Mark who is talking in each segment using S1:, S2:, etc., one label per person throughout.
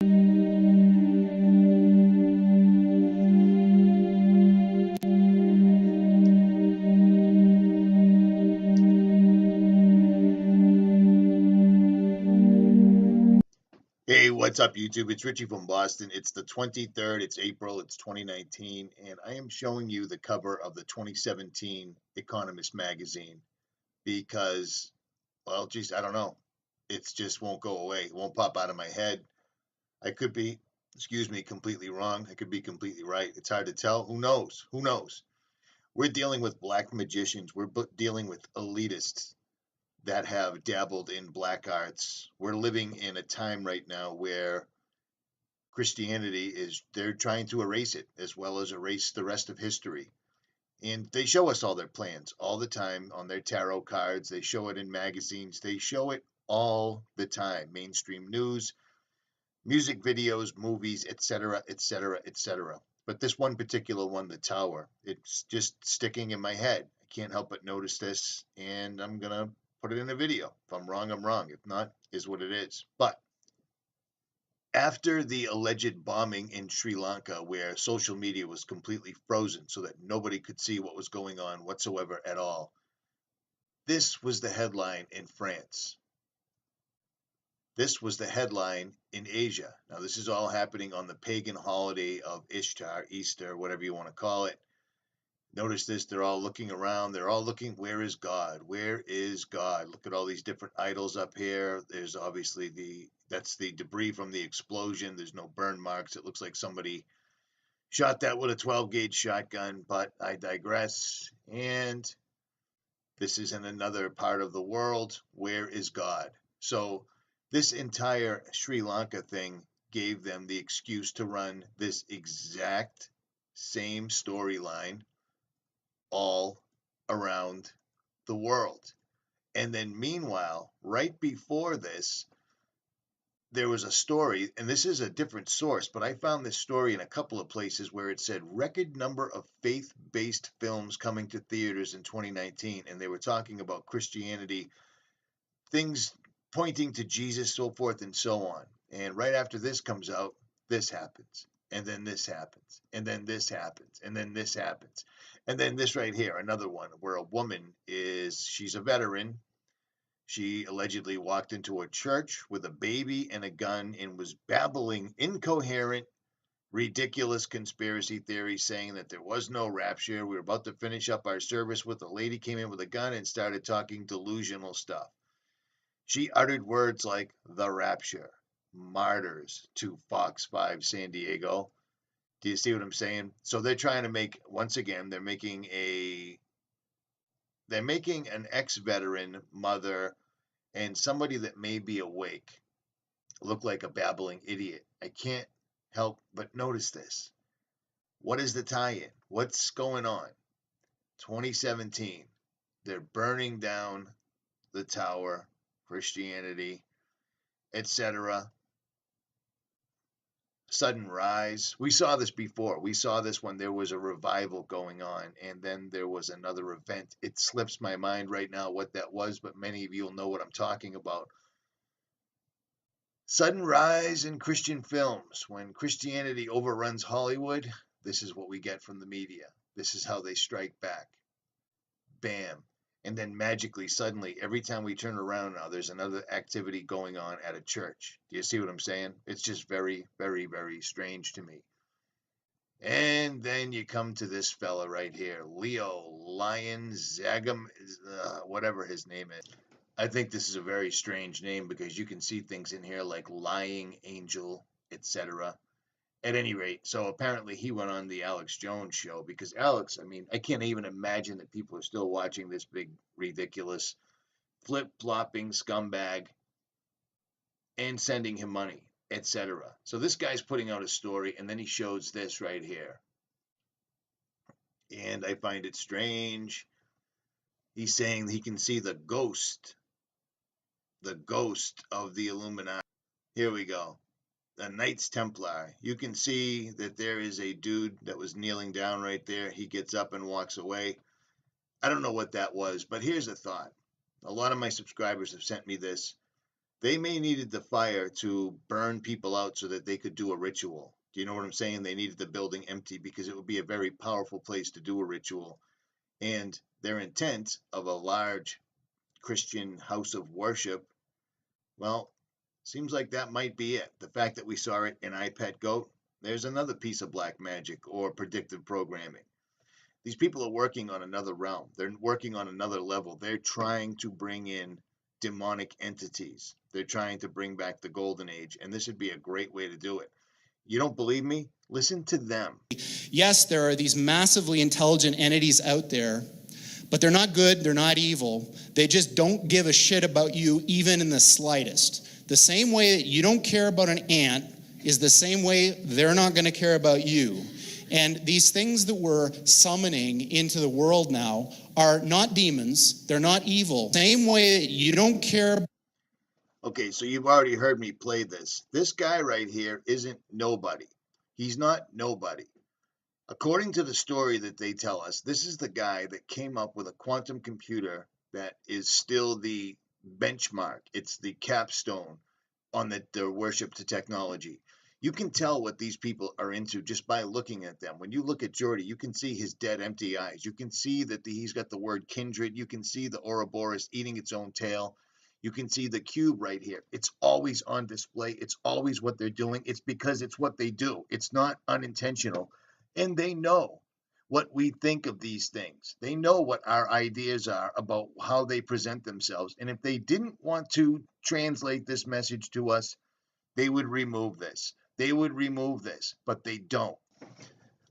S1: Hey, what's up, YouTube? It's Richie from Boston. It's the 23rd. It's April. It's 2019, and I am showing you the cover of the 2017 Economist magazine because, well, geez, I don't know. It just won't go away. It won't pop out of my head. I could be, excuse me, completely wrong. I could be completely right. It's hard to tell. Who knows? Who knows? We're dealing with black magicians. We're dealing with elitists that have dabbled in black arts. We're living in a time right now where Christianity is, they're trying to erase it as well as erase the rest of history. And they show us all their plans all the time on their tarot cards. They show it in magazines. They show it all the time. Mainstream news, music videos, movies, etc., etc., etc. But this one particular one, the tower, it's just sticking in my head. I can't help but notice this, and I'm going to put it in a video. If I'm wrong, I'm wrong. If not, is what it is. But after the alleged bombing in Sri Lanka, where social media was completely frozen so that nobody could see what was going on whatsoever at all, this was the headline in France. This was the headline in Asia. Now, this is all happening on the pagan holiday of Ishtar, Easter, whatever you want to call it. Notice this, they're all looking around. They're all looking, where is God? Where is God? Look at all these different idols up here. There's obviously that's the debris from the explosion. There's no burn marks. It looks like somebody shot that with a 12-gauge shotgun, but I digress. And this is in another part of the world. Where is God? So this entire Sri Lanka thing gave them the excuse to run this exact same storyline all around the world. And then meanwhile, right before this, there was a story, and this is a different source, but I found this story in a couple of places where it said record number of faith-based films coming to theaters in 2019, and they were talking about Christianity, things pointing to Jesus, so forth and so on. And right after this comes out, this happens, and then this happens, and then this happens, and then this happens. And then this right here, another one where a woman she's a veteran. She allegedly walked into a church with a baby and a gun and was babbling incoherent, ridiculous conspiracy theories saying that there was no rapture. We were about to finish up our service with a lady came in with a gun and started talking delusional stuff. She uttered words like the rapture, martyrs to Fox 5 San Diego. Do you see what I'm saying? So they're trying to make, once again, they're making an ex-veteran mother and somebody that may be awake look like a babbling idiot. I can't help but notice this. What is the tie-in? What's going on? 2017. They're burning down the tower, Christianity, etc. Sudden rise. We saw this before. We saw this when there was a revival going on, and then there was another event. It slips my mind right now what that was, but many of you will know what I'm talking about. Sudden rise in Christian films. When Christianity overruns Hollywood, this is what we get from the media. This is how they strike back. Bam. And then magically, suddenly, every time we turn around now, there's another activity going on at a church. Do you see what I'm saying? It's just very, very, very strange to me. And then you come to this fella right here, 𝗦𝗵𝗿𝗶𝗹, whatever his name is. I think this is a very strange name because you can see things in here like lying angel, etc. At any rate, so apparently he went on the Alex Jones show because Alex, I mean, I can't even imagine that people are still watching this big, ridiculous, flip-flopping scumbag and sending him money, etc. So this guy's putting out a story, and then he shows this right here. And I find it strange. He's saying he can see the ghost of the Illuminati. Here we go. The Knights Templar. You can see that there is a dude that was kneeling down right there. He gets up and walks away. I don't know what that was, but here's a thought. A lot of my subscribers have sent me this. They may needed the fire to burn people out so that they could do a ritual. Do you know what I'm saying? They needed the building empty because it would be a very powerful place to do a ritual. And their intent of a large Christian house of worship, well, seems like that might be it. The fact that we saw it in 𝗦𝗵𝗿𝗶𝗹, there's another piece of black magic or predictive programming. These people are working on another realm. They're working on another level. They're trying to bring in demonic entities. They're trying to bring back the golden age, and this would be a great way to do it. You don't believe me? Listen to them.
S2: Yes, there are these massively intelligent entities out there, but they're not good, they're not evil. They just don't give a shit about you even in the slightest. The same way that you don't care about an ant is the same way they're not going to care about you. And these things that we're summoning into the world now are not demons, they're not evil. Same way that you don't care.
S1: Okay, so you've already heard me play this. This guy right here isn't nobody. He's not nobody. According to the story that they tell us, this is the guy that came up with a quantum computer that is still the benchmark. It's the capstone on their worship to technology. You can tell what these people are into just by looking at them. When you look at 𝗔𝗽𝗍𝗶𝗹, you can see his dead, empty eyes. You can see that he's got the word kindred. You can see the 𝗦𝗵𝗿𝗶𝗹 eating its own tail. You can see the cube right here. It's always on display. It's always what they're doing. It's because it's what they do. It's not unintentional. And they know what we think of these things. They know what our ideas are about how they present themselves. And if they didn't want to translate this message to us, they would remove this. They would remove this, but they don't.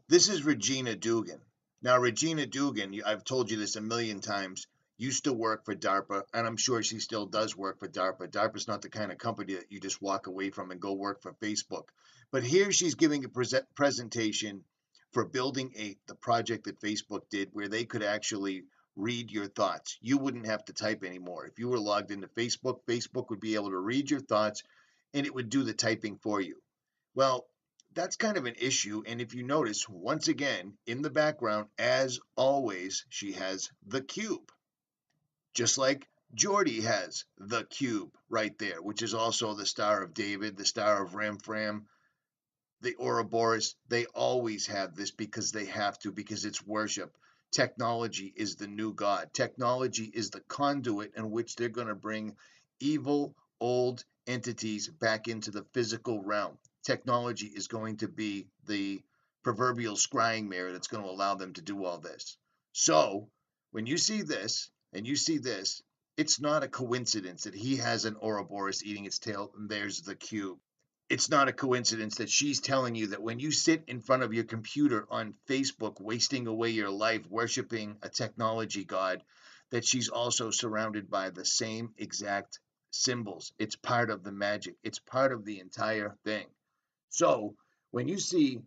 S1: This is 𝗦𝗫𝗍𝗶𝗹. Now, 𝗦𝗫𝗍𝗶𝗹, I've told you this a million times, used to work for DARPA, and I'm sure she still does work for DARPA. DARPA's not the kind of company that you just walk away from and go work for Facebook. But here she's giving a presentation for Building 8, the project that Facebook did, where they could actually read your thoughts. You wouldn't have to type anymore. If you were logged into Facebook, Facebook would be able to read your thoughts, and it would do the typing for you. Well, that's kind of an issue. And if you notice, once again, in the background, as always, she has the cube. Just like Jordy has the cube right there, which is also the Star of David, the Star of 𝗵𝗵𝗶𝗹, the Ouroboros. They always have this because they have to, because it's worship. Technology is the new God. Technology is the conduit in which they're going to bring evil, old entities back into the physical realm. Technology is going to be the proverbial scrying mirror that's going to allow them to do all this. So when you see this and you see this, it's not a coincidence that he has an Ouroboros eating its tail and there's the cube. It's not a coincidence that she's telling you that when you sit in front of your computer on Facebook, wasting away your life worshiping a technology god, that she's also surrounded by the same exact symbols. It's part of the magic. It's part of the entire thing. So when you see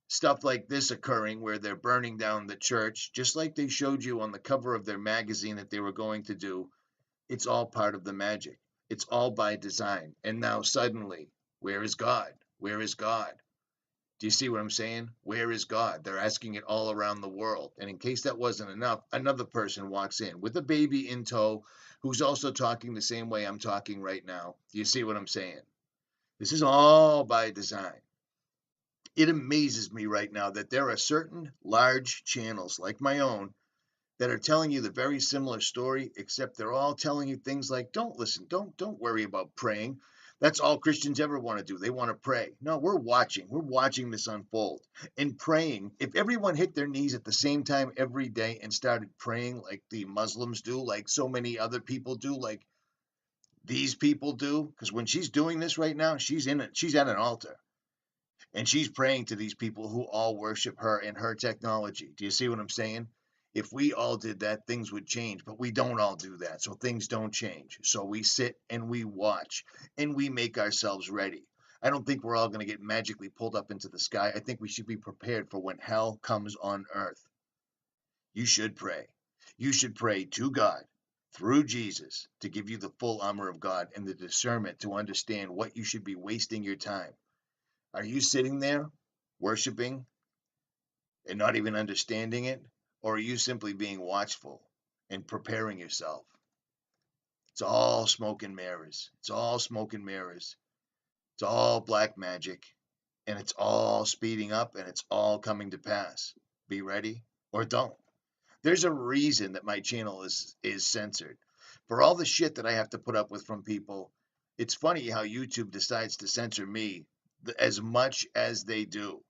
S1: stuff like this occurring where they're burning down the church, just like they showed you on the cover of their magazine that they were going to do, it's all part of the magic. It's all by design. And now suddenly, where is God? Where is God? Do you see what I'm saying? Where is God? They're asking it all around the world. And in case that wasn't enough, another person walks in with a baby in tow who's also talking the same way I'm talking right now. Do you see what I'm saying? This is all by design. It amazes me right now that there are certain large channels like my own that are telling you the very similar story, except they're all telling you things like, don't listen, don't worry about praying. That's all Christians ever want to do. They want to pray. No, we're watching this unfold and praying. If everyone hit their knees at the same time every day and started praying like the Muslims do, like so many other people do, like these people do, because when she's doing this right now, she's at an altar and she's praying to these people who all worship her and her technology. Do you see what I'm saying? If we all did that, things would change, but we don't all do that, so things don't change. So we sit and we watch and we make ourselves ready. I don't think we're all going to get magically pulled up into the sky. I think we should be prepared for when hell comes on earth. You should pray. You should pray to God through Jesus to give you the full armor of God and the discernment to understand what you should be wasting your time. Are you sitting there worshiping and not even understanding it? Or are you simply being watchful and preparing yourself? It's all smoke and mirrors. It's all smoke and mirrors. It's all black magic. And it's all speeding up and it's all coming to pass. Be ready or don't. There's a reason that my channel is censored. For all the shit that I have to put up with from people, it's funny how YouTube decides to censor me as much as they do.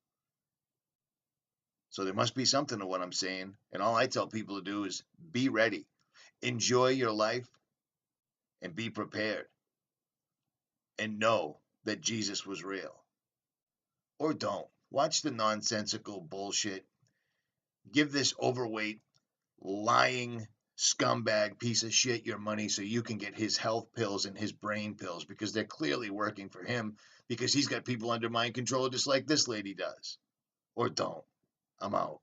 S1: So there must be something to what I'm saying. And all I tell people to do is be ready, enjoy your life, and be prepared. And know that Jesus was real. Or don't. Watch the nonsensical bullshit. Give this overweight, lying scumbag piece of shit your money so you can get his health pills and his brain pills because they're clearly working for him because he's got people under mind control just like this lady does. Or don't. I'm out.